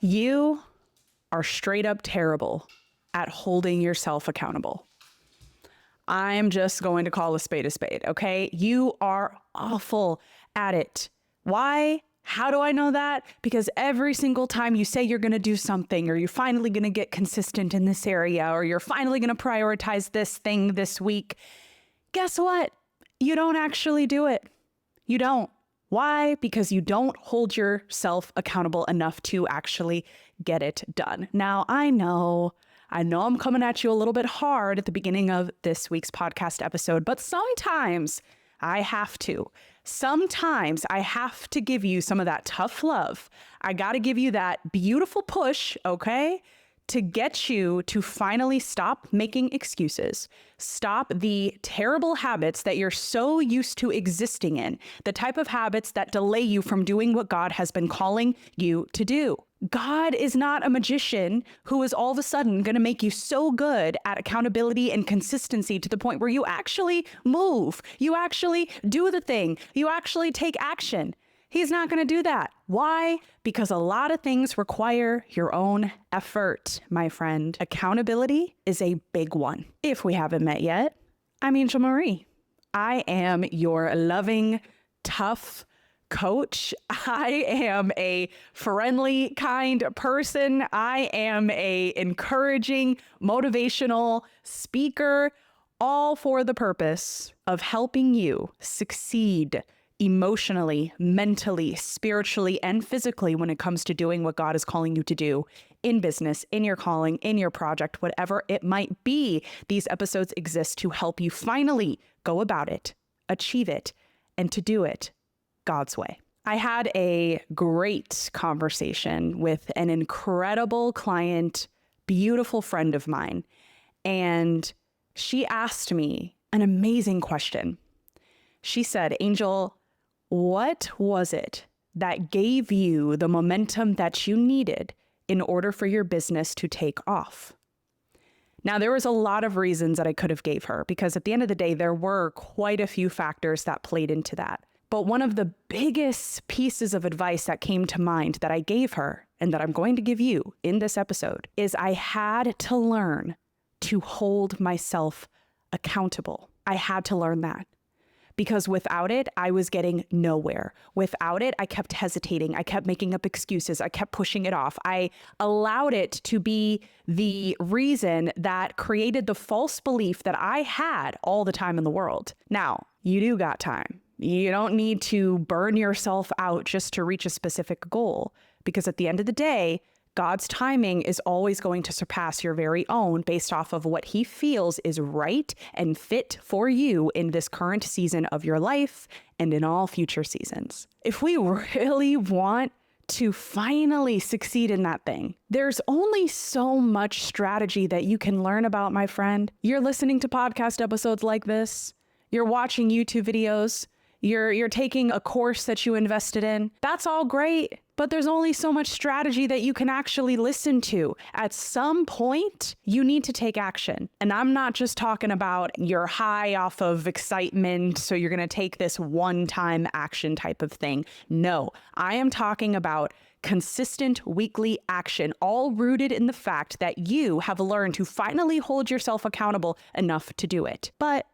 You are straight up terrible at holding yourself accountable. I'm just going to call a spade, okay? You are awful at it. Why? How do I know that? Because every single time you say you're going to do something, or you're finally going to get consistent in this area, or you're finally going to prioritize this thing this week, guess what? You don't actually do it. You don't. Why? Because you don't hold yourself accountable enough to actually get it done. Now, I know I'm coming at you a little bit hard at the beginning of this week's podcast episode, but sometimes I have to. Sometimes I have to give you some of that tough love. I got to give you that beautiful push, okay? To get you to finally stop making excuses, stop the terrible habits that you're so used to existing in, the type of habits that delay you from doing what God has been calling you to do. God is not a magician who is all of a sudden going to make you so good at accountability and consistency to the point where you actually move, you actually do the thing, you actually take action. He's not going to do that. Why? Because a lot of things require your own effort, my friend. Accountability is a big one. If we haven't met yet, I'm Angel Marie. I am your loving, tough coach. I am a friendly, kind person. I am a encouraging, motivational speaker, all for the purpose of helping you succeed emotionally, mentally, spiritually, and physically when it comes to doing what God is calling you to do in business, in your calling, in your project, whatever it might be. These episodes exist to help you finally go about it, achieve it, and to do it God's way. I had a great conversation with an incredible client, beautiful friend of mine, and she asked me an amazing question. She said, Angel, what was it that gave you the momentum that you needed in order for your business to take off? Now, there was a lot of reasons that I could have gave her, because at the end of the day, there were quite a few factors that played into that. But one of the biggest pieces of advice that came to mind that I gave her, and that I'm going to give you in this episode, is I had to learn to hold myself accountable. I had to learn that. Because without it, I was getting nowhere. Without it, I kept hesitating. I kept making up excuses. I kept pushing it off. I allowed it to be the reason that created the false belief that I had all the time in the world. Now, you do got time. You don't need to burn yourself out just to reach a specific goal, because at the end of the day, God's timing is always going to surpass your very own based off of what he feels is right and fit for you in this current season of your life and in all future seasons. If we really want to finally succeed in that thing, there's only so much strategy that you can learn about, my friend. You're listening to podcast episodes like this. You're watching YouTube videos. You're taking a course that you invested in. That's all great, but there's only so much strategy that you can actually listen to. At some point, you need to take action. And I'm not just talking about you're high off of excitement, so you're going to take this one-time action type of thing. No, I am talking about consistent weekly action, all rooted in the fact that you have learned to finally hold yourself accountable enough to do it. But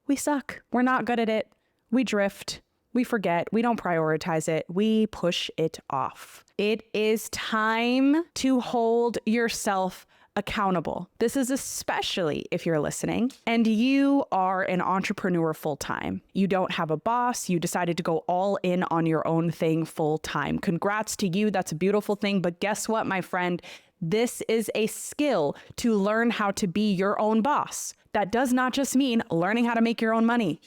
we suck. We're not good at it. We drift, we forget, we don't prioritize it, we push it off. It is time to hold yourself accountable. This is especially if you're listening and you are an entrepreneur full-time. You don't have a boss, you decided to go all in on your own thing full-time. Congrats to you, that's a beautiful thing, but guess what, my friend? This is a skill to learn how to be your own boss. That does not just mean learning how to make your own money.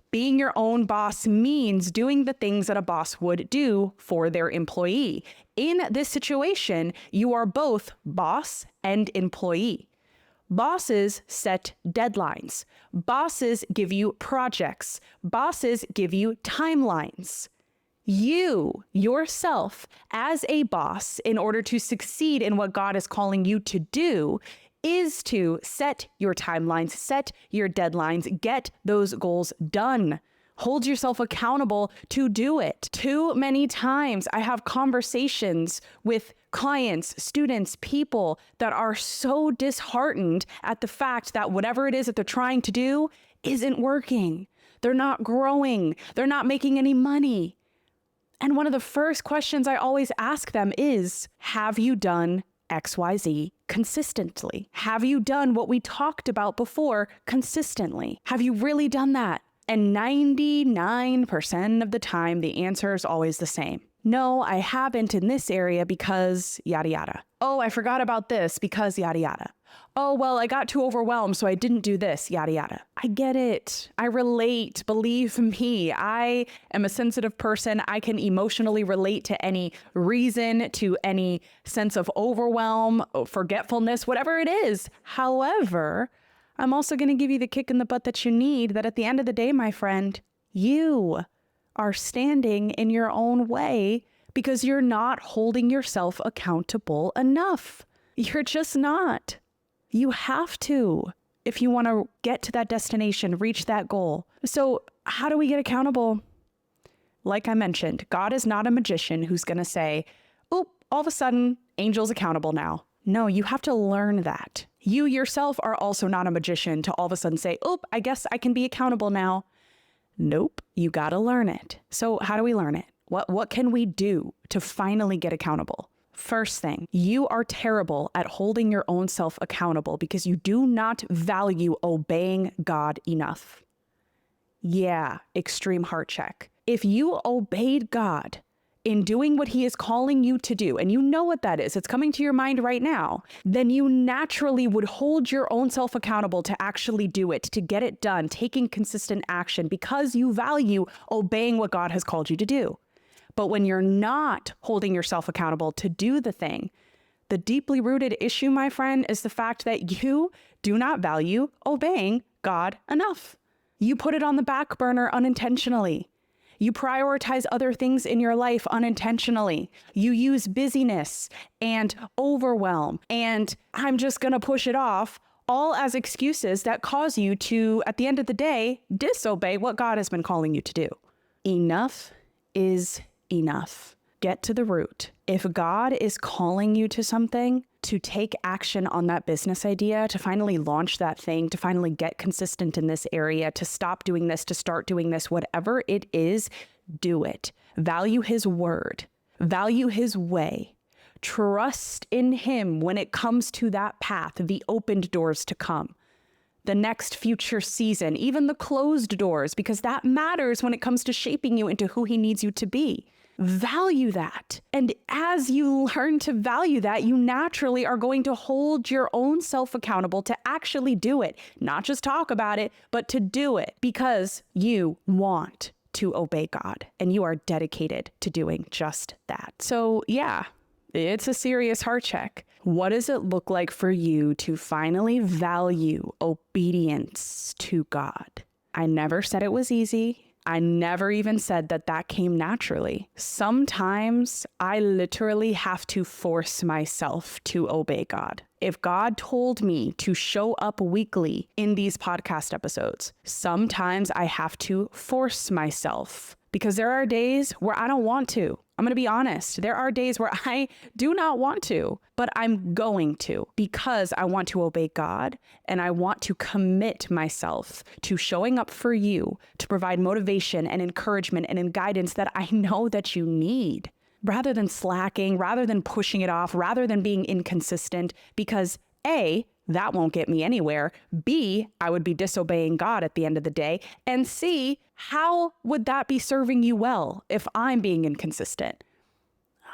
Being your own boss means doing the things that a boss would do for their employee. In this situation, you are both boss and employee. Bosses set deadlines. Bosses give you projects. Bosses give you timelines. You, yourself, as a boss, in order to succeed in what God is calling you to do, is to set your timelines, set your deadlines, get those goals done. Hold yourself accountable to do it. Too many times I have conversations with clients, students, people that are so disheartened at the fact that whatever it is that they're trying to do isn't working. They're not growing. They're not making any money. And one of the first questions I always ask them is, have you done XYZ consistently? Have you done what we talked about before consistently? Have you really done that? And 99% of the time, the answer is always the same. No, I haven't in this area because yada yada. Oh, I forgot about this because yada yada. Oh, well, I got too overwhelmed, so I didn't do this, yada yada. I get it. I relate. Believe me, I am a sensitive person. I can emotionally relate to any reason, to any sense of overwhelm, forgetfulness, whatever it is. However, I'm also going to give you the kick in the butt that you need, that at the end of the day, my friend, you are standing in your own way because you're not holding yourself accountable enough. You're just not. You have to if you want to get to that destination, reach that goal. So how do we get accountable? Like I mentioned, God is not a magician who's going to say, oop, all of a sudden, Angel's accountable now. No, you have to learn that. You yourself are also not a magician to all of a sudden say, oop, I guess I can be accountable now. Nope, you got to learn it. So how do we learn it? What can we do to finally get accountable? First thing, you are terrible at holding your own self accountable because you do not value obeying God enough. Yeah, extreme heart check. If you obeyed God in doing what he is calling you to do, and you know what that is, it's coming to your mind right now, then you naturally would hold your own self accountable to actually do it, to get it done, taking consistent action because you value obeying what God has called you to do. But when you're not holding yourself accountable to do the thing, the deeply rooted issue, my friend, is the fact that you do not value obeying God enough. You put it on the back burner unintentionally. You prioritize other things in your life unintentionally. You use busyness and overwhelm and I'm just going to push it off, all as excuses that cause you to, at the end of the day, disobey what God has been calling you to do. Enough is enough. Get to the root. If God is calling you to something, to take action on that business idea, to finally launch that thing, to finally get consistent in this area, to stop doing this, to start doing this, whatever it is, do it. Value his word. Value his way. Trust in him when it comes to that path, the opened doors to come, the next future season, even the closed doors, because that matters when it comes to shaping you into who he needs you to be. Value that. And as you learn to value that, you naturally are going to hold your own self accountable to actually do it, not just talk about it, but to do it because you want to obey God and you are dedicated to doing just that. So yeah, it's a serious heart check. What does it look like for you to finally value obedience to God? I never said it was easy. I never even said that that came naturally. Sometimes I literally have to force myself to obey God. If God told me to show up weekly in these podcast episodes, sometimes I have to force myself because there are days where I don't want to. I'm going to be honest. There are days where I do not want to, but I'm going to because I want to obey God and I want to commit myself to showing up for you to provide motivation and encouragement and guidance that I know that you need, rather than slacking, rather than pushing it off, rather than being inconsistent, because A, that won't get me anywhere. B, I would be disobeying God at the end of the day. And C, how would that be serving you well if I'm being inconsistent?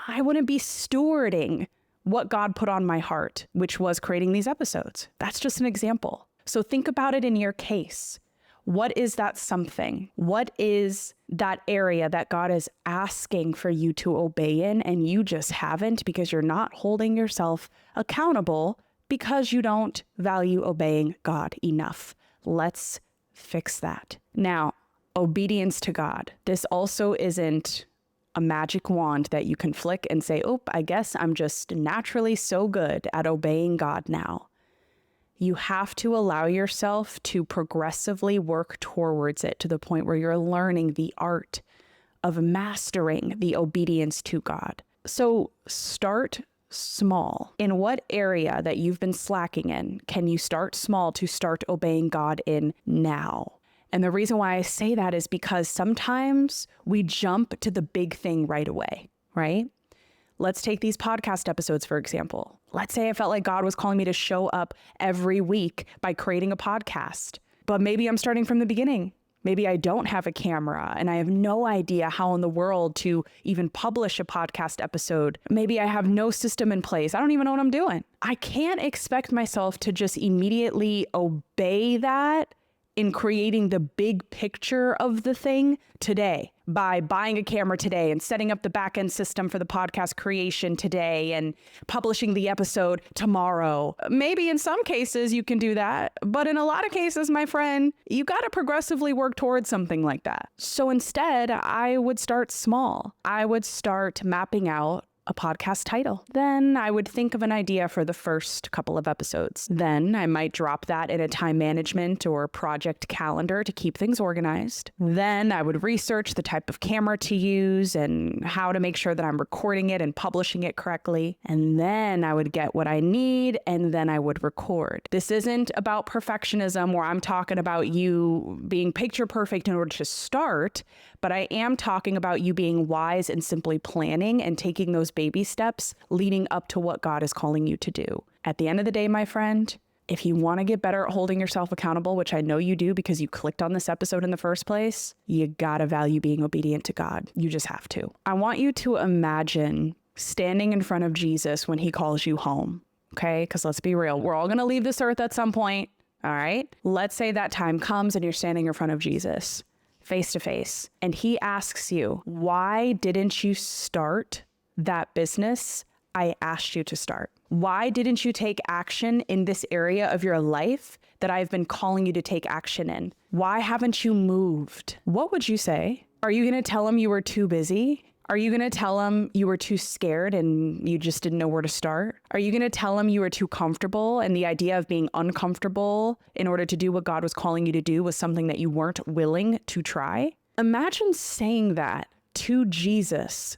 I wouldn't be stewarding what God put on my heart, which was creating these episodes. That's just an example. So think about it in your case. What is that something? What is that area that God is asking for you to obey in and you just haven't because you're not holding yourself accountable because you don't value obeying God enough? Let's fix that. Now, obedience to God. This also isn't a magic wand that you can flick and say, oh, I guess I'm just naturally so good at obeying God now. You have to allow yourself to progressively work towards it to the point where you're learning the art of mastering the obedience to God. So start small. In what area that you've been slacking in can you start small to start obeying God in now? And the reason why I say that is because sometimes we jump to the big thing right away, right? Let's take these podcast episodes, for example. Let's say I felt like God was calling me to show up every week by creating a podcast, but maybe I'm starting from the beginning. Maybe I don't have a camera and I have no idea how in the world to even publish a podcast episode. Maybe I have no system in place. I don't even know what I'm doing. I can't expect myself to just immediately obey that in creating the big picture of the thing today by buying a camera today and setting up the back-end system for the podcast creation today and publishing the episode tomorrow. Maybe in some cases you can do that, but in a lot of cases, my friend, you got to progressively work towards something like that. So instead, I would start small. I would start mapping out a podcast title. Then I would think of an idea for the first couple of episodes. Then I might drop that in a time management or project calendar to keep things organized. Then I would research the type of camera to use and how to make sure that I'm recording it and publishing it correctly. And then I would get what I need and then I would record. This isn't about perfectionism where I'm talking about you being picture perfect in order to start, but I am talking about you being wise and simply planning and taking those baby steps leading up to what God is calling you to do. At the end of the day, my friend, if you want to get better at holding yourself accountable, which I know you do because you clicked on this episode in the first place, you gotta value being obedient to God. You just have to. I want you to imagine standing in front of Jesus when he calls you home, okay? Because let's be real, we're all gonna leave this earth at some point, all right? Let's say that time comes and you're standing in front of Jesus, face to face, and he asks you, why didn't you start that business I asked you to start? Why didn't you take action in this area of your life that I've been calling you to take action in? Why haven't you moved? What would you say? Are you going to tell him you were too busy? Are you going to tell him you were too scared and you just didn't know where to start? Are you going to tell him you were too comfortable and the idea of being uncomfortable in order to do what God was calling you to do was something that you weren't willing to try? Imagine saying that to Jesus,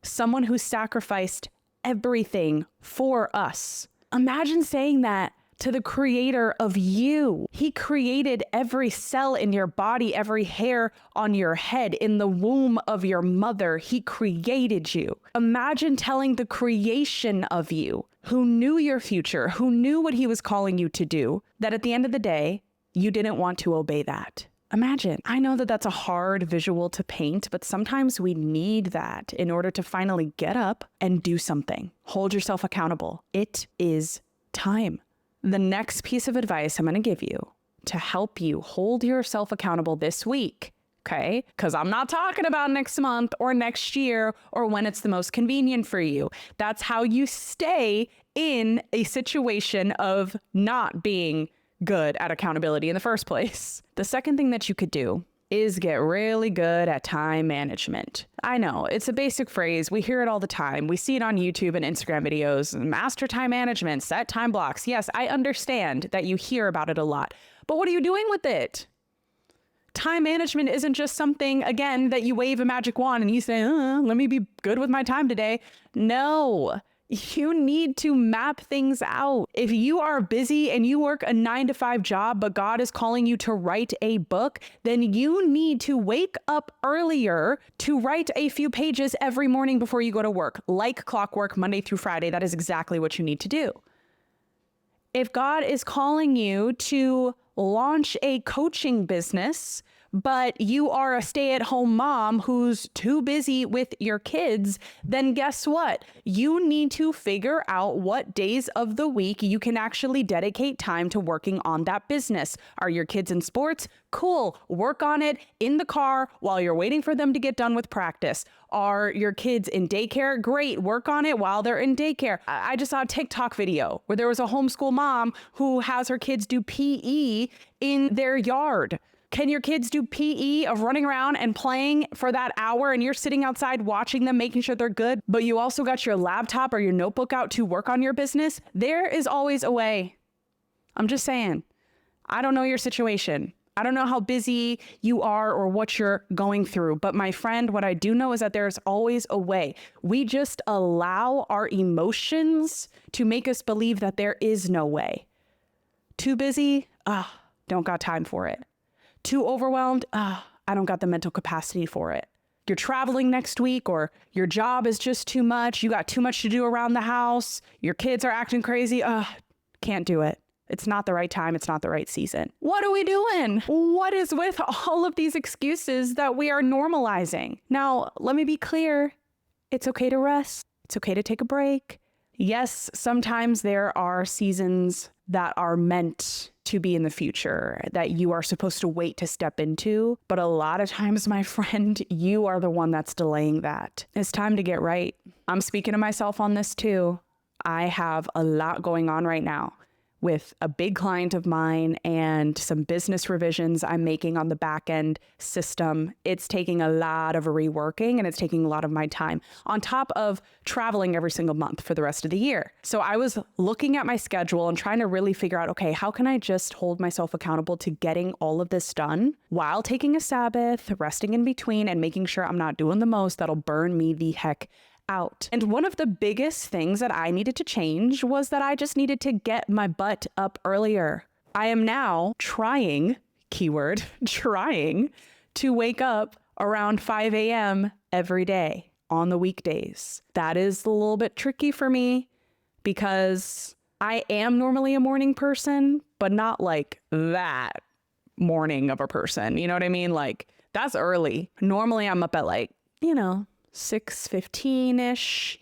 someone who sacrificed everything for us. Imagine saying that to the creator of you. He created every cell in your body, every hair on your head, in the womb of your mother. He created you. Imagine telling the creation of you, who knew your future, who knew what he was calling you to do, that at the end of the day, you didn't want to obey that. Imagine. I know that that's a hard visual to paint, but sometimes we need that in order to finally get up and do something. Hold yourself accountable. It is time. The next piece of advice I'm going to give you to help you hold yourself accountable this week, okay? Because I'm not talking about next month or next year or when it's the most convenient for you. That's how you stay in a situation of not being good at accountability in the first place. The second thing that you could do is get really good at time management. I know, it's a basic phrase. We hear it all the time. We see it on YouTube and Instagram videos. Master time management, set time blocks. Yes, I understand that you hear about it a lot, but what are you doing with it? Time management isn't just something, again, that you wave a magic wand and you say, let me be good with my time today. No. You need to map things out. If you are busy and you work a 9-to-5 job, but God is calling you to write a book, then you need to wake up earlier to write a few pages every morning before you go to work. Like clockwork, Monday through Friday, that is exactly what you need to do. If God is calling you to launch a coaching business, but you are a stay-at-home mom who's too busy with your kids, then guess what? You need to figure out what days of the week you can actually dedicate time to working on that business. Are your kids in sports? Cool. Work on it in the car while you're waiting for them to get done with practice. Are your kids in daycare? Great. Work on it while they're in daycare. I just saw a TikTok video where there was a homeschool mom who has her kids do PE in their yard. Can your kids do PE of running around and playing for that hour and you're sitting outside watching them, making sure they're good, but you also got your laptop or your notebook out to work on your business? There is always a way. I'm just saying. I don't know your situation. I don't know how busy you are or what you're going through. But my friend, what I do know is that there's always a way. We just allow our emotions to make us believe that there is no way. Too busy? Don't got time for it. Too overwhelmed? I don't got the mental capacity for it. You're traveling next week, or your job is just too much. You got too much to do around the house. Your kids are acting crazy. Can't do it. It's not the right time. It's not the right season. What are we doing? What is with all of these excuses that we are normalizing? Now, let me be clear. It's okay to rest. It's okay to take a break. Yes, sometimes there are seasons that are meant to be in the future that you are supposed to wait to step into. But a lot of times, my friend, you are the one that's delaying that. It's time to get right. I'm speaking to myself on this too. I have a lot going on right now with a big client of mine and some business revisions I'm making on the back end system. It's taking a lot of reworking and it's taking a lot of my time on top of traveling every single month for the rest of the year. So I was looking at my schedule and trying to really figure out, okay, how can I just hold myself accountable to getting all of this done while taking a Sabbath, resting in between, and making sure I'm not doing the most that'll burn me the heck out. And one of the biggest things that I needed to change was that I just needed to get my butt up earlier. I am now trying, keyword, trying to wake up around 5 a.m. every day on the weekdays. That is a little bit tricky for me because I am normally a morning person, but not like that morning of a person. You know what I mean? Like, that's early. Normally I'm up at 6:15-ish.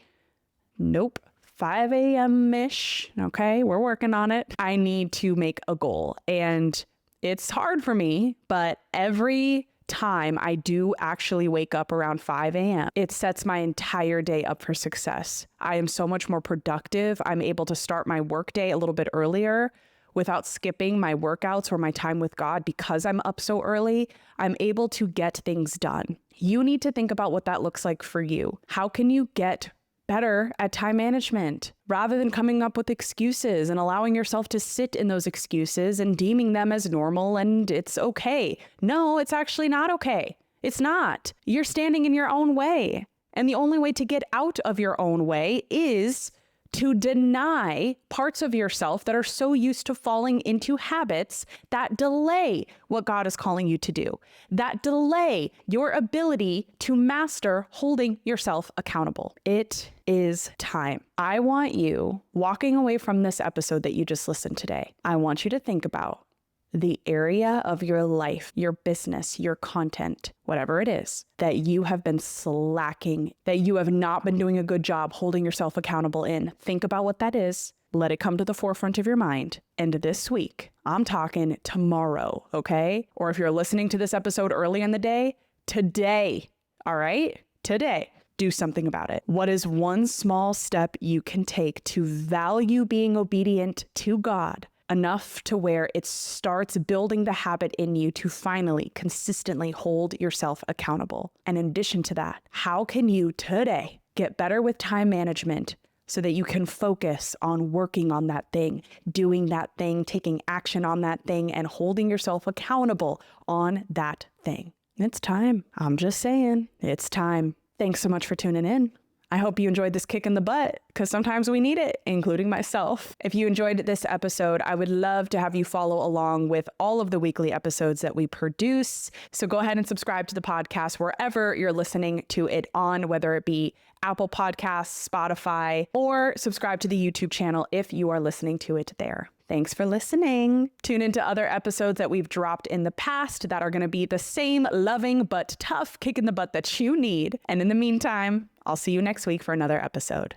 Nope. 5 a.m.-ish. Okay, we're working on it. I need to make a goal. And it's hard for me, but every time I do actually wake up around 5 a.m., it sets my entire day up for success. I am so much more productive. I'm able to start my workday a little bit earlier without skipping my workouts or my time with God. Because I'm up so early, I'm able to get things done. You need to think about what that looks like for you. How can you get better at time management rather than coming up with excuses and allowing yourself to sit in those excuses and deeming them as normal and it's okay? No, it's actually not okay. It's not. You're standing in your own way. And the only way to get out of your own way is to deny parts of yourself that are so used to falling into habits that delay what God is calling you to do, that delay your ability to master holding yourself accountable. It is time. I want you, walking away from this episode that you just listened today, I want you to think about the area of your life, your business, your content, whatever it is, that you have been slacking, that you have not been doing a good job holding yourself accountable in. Think about what that is. Let it come to the forefront of your mind. And this week, I'm talking tomorrow, okay? Or if you're listening to this episode early in the day, today, all right? Today. Do something about it. What is one small step you can take to value being obedient to God enough to where it starts building the habit in you to finally consistently hold yourself accountable? And in addition to that, how can you today get better with time management so that you can focus on working on that thing, doing that thing, taking action on that thing, and holding yourself accountable on that thing? It's time. I'm just saying, it's time. Thanks so much for tuning in. I hope you enjoyed this kick in the butt, because sometimes we need it, including myself. If you enjoyed this episode, I would love to have you follow along with all of the weekly episodes that we produce. So go ahead and subscribe to the podcast wherever you're listening to it on, whether it be Apple Podcasts, Spotify, or subscribe to the YouTube channel if you are listening to it there. Thanks for listening. Tune into other episodes that we've dropped in the past that are going to be the same loving but tough kick in the butt that you need. And in the meantime, I'll see you next week for another episode.